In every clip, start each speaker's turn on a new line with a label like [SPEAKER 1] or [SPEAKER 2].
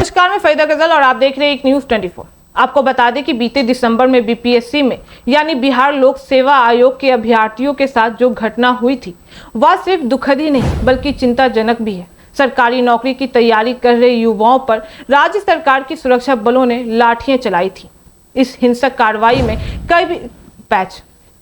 [SPEAKER 1] नमस्कार, मैं फरीदा गजल और आप देख रहे हैं एक न्यूज़ 24। आपको बता दें कि बीते दिसंबर में बीपीएससी में यानी बिहार लोक सेवा आयोग के अभ्यर्थियों के साथ जो घटना हुई थी वह सिर्फ दुखद ही नहीं बल्कि चिंताजनक भी है। सरकारी नौकरी की तैयारी कर रहे युवाओं पर राज्य सरकार की सुरक्षा बलों ने लाठियां चलाई थी। इस हिंसक कार्रवाई में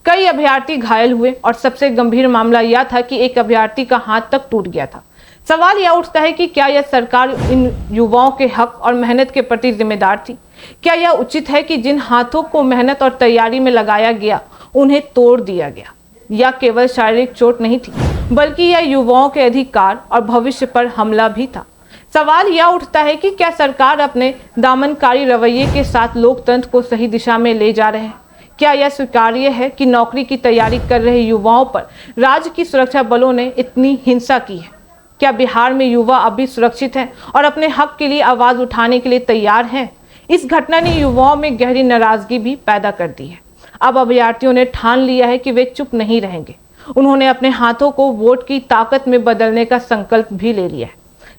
[SPEAKER 1] कई अभ्यर्थी घायल हुए और सबसे गंभीर मामला यह था कि एक अभ्यर्थी का हाथ तक टूट गया था। सवाल यह उठता है कि क्या यह सरकार इन युवाओं के हक और मेहनत के प्रति जिम्मेदार थी? क्या यह उचित है कि जिन हाथों को मेहनत और तैयारी में लगाया गया उन्हें तोड़ दिया गया? यह केवल शारीरिक चोट नहीं थी बल्कि यह युवाओं के अधिकार और भविष्य पर हमला भी था। सवाल यह उठता है कि क्या सरकार अपने दमनकारी रवैये के साथ लोकतंत्र को सही दिशा में ले जा रहे हैं? क्या यह स्वीकार्य है कि नौकरी की तैयारी कर रहे युवाओं पर राज्य की सुरक्षा बलों ने इतनी हिंसा की है? क्या बिहार में युवा अभी सुरक्षित हैं और अपने हक के लिए आवाज उठाने के लिए तैयार हैं? इस घटना ने युवाओं में गहरी नाराजगी भी पैदा कर दी है। अब अभ्यर्थियों ने ठान लिया है कि वे चुप नहीं रहेंगे। उन्होंने अपने हाथों को वोट की ताकत में बदलने का संकल्प भी ले लिया है।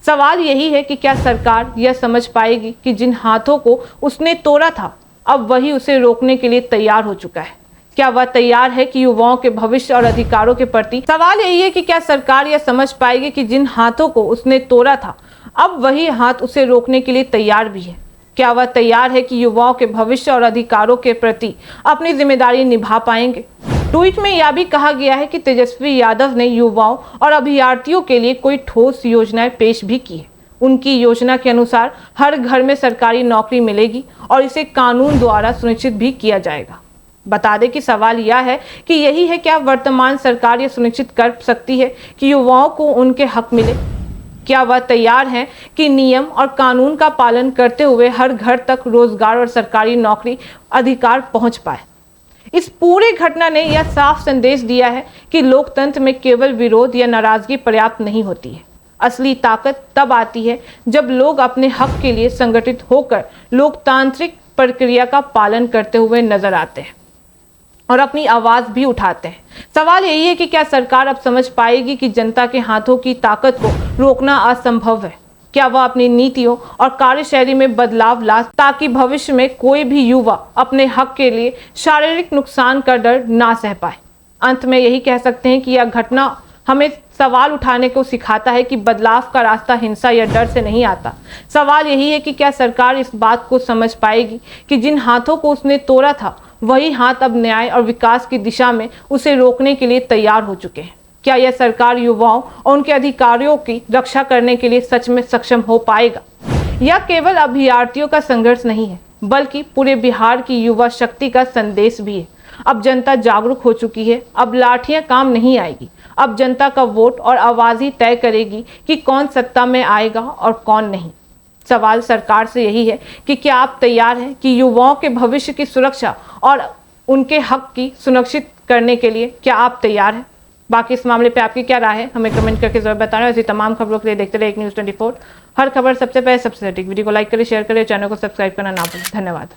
[SPEAKER 1] सवाल यही है कि क्या सरकार यह समझ पाएगी कि जिन हाथों को उसने तोड़ा था अब वही उसे रोकने के लिए तैयार हो चुका है? क्या वह तैयार है कि युवाओं के भविष्य और अधिकारों के प्रति? सवाल यही है कि क्या सरकार यह समझ पाएगी कि जिन हाथों को उसने तोड़ा था अब वही हाथ उसे रोकने के लिए तैयार भी है? क्या वह तैयार है कि युवाओं के भविष्य और अधिकारों के प्रति अपनी जिम्मेदारी निभा पाएंगे? ट्वीट में यह भी कहा गया है कि तेजस्वी यादव ने युवाओं और अभ्यर्थियों के लिए कोई ठोस योजनाएं पेश भी की है। उनकी योजना के अनुसार हर घर में सरकारी नौकरी मिलेगी और इसे कानून द्वारा सुनिश्चित भी किया जाएगा। बता दें कि सवाल यह है कि यही है, क्या वर्तमान सरकार यह सुनिश्चित कर सकती है कि युवाओं को उनके हक मिले? क्या वह तैयार है कि नियम और कानून का पालन करते हुए हर घर तक रोजगार और सरकारी नौकरी अधिकार पहुंच पाए? इस पूरे घटना ने यह साफ संदेश दिया है कि लोकतंत्र में केवल विरोध या नाराजगी पर्याप्त नहीं होती है। असली ताकत तब आती है जब लोग अपने हक के लिए संगठित होकर लोकतांत्रिक प्रक्रिया का पालन करते हुए नजर आते हैं और अपनी आवाज भी उठाते हैं। सवाल यही है कि क्या सरकार अब समझ पाएगी कि जनता के हाथों की ताकत को रोकना असंभव है? क्या वह अपनी नीतियों और कार्यशैली में बदलाव ला ताकि भविष्य में कोई भी युवा अपने हक के लिए शारीरिक नुकसान का डर ना सह पाए? अंत में यही कह सकते हैं कि यह घटना हमें सवाल उठाने को सिखाता है कि बदलाव का रास्ता हिंसा या डर से नहीं आता। सवाल यही है कि क्या सरकार इस बात को समझ पाएगी कि जिन हाथों को उसने तोड़ा था वही हाथ अब न्याय और विकास की दिशा में उसे रोकने के लिए तैयार हो चुके हैं? क्या यह सरकार युवाओं और उनके अधिकारियों की रक्षा करने के लिए सच में सक्षम हो पाएगा? यह केवल अभ्यर्थियों का संघर्ष नहीं है बल्कि पूरे बिहार की युवा शक्ति का संदेश भी है। अब जनता जागरूक हो चुकी है। अब लाठियां काम नहीं आएगी। अब जनता का वोट और आवाज ही तय करेगी कि कौन सत्ता में आएगा और कौन नहीं। सवाल सरकार से यही है कि क्या आप तैयार हैं कि युवाओं के भविष्य की सुरक्षा और उनके हक की सुनिश्चित करने के लिए क्या आप तैयार हैं? बाकी इस मामले पे आपकी क्या राय है हमें कमेंट करके जरूर बताना। ऐसी तमाम खबरों के लिए देखते रहे एक न्यूज़ 24। हर खबर सबसे पहले सबसे सटीक। वीडियो को लाइक करें, शेयर करें, चैनल को सब्सक्राइब करना ना भूलें। धन्यवाद।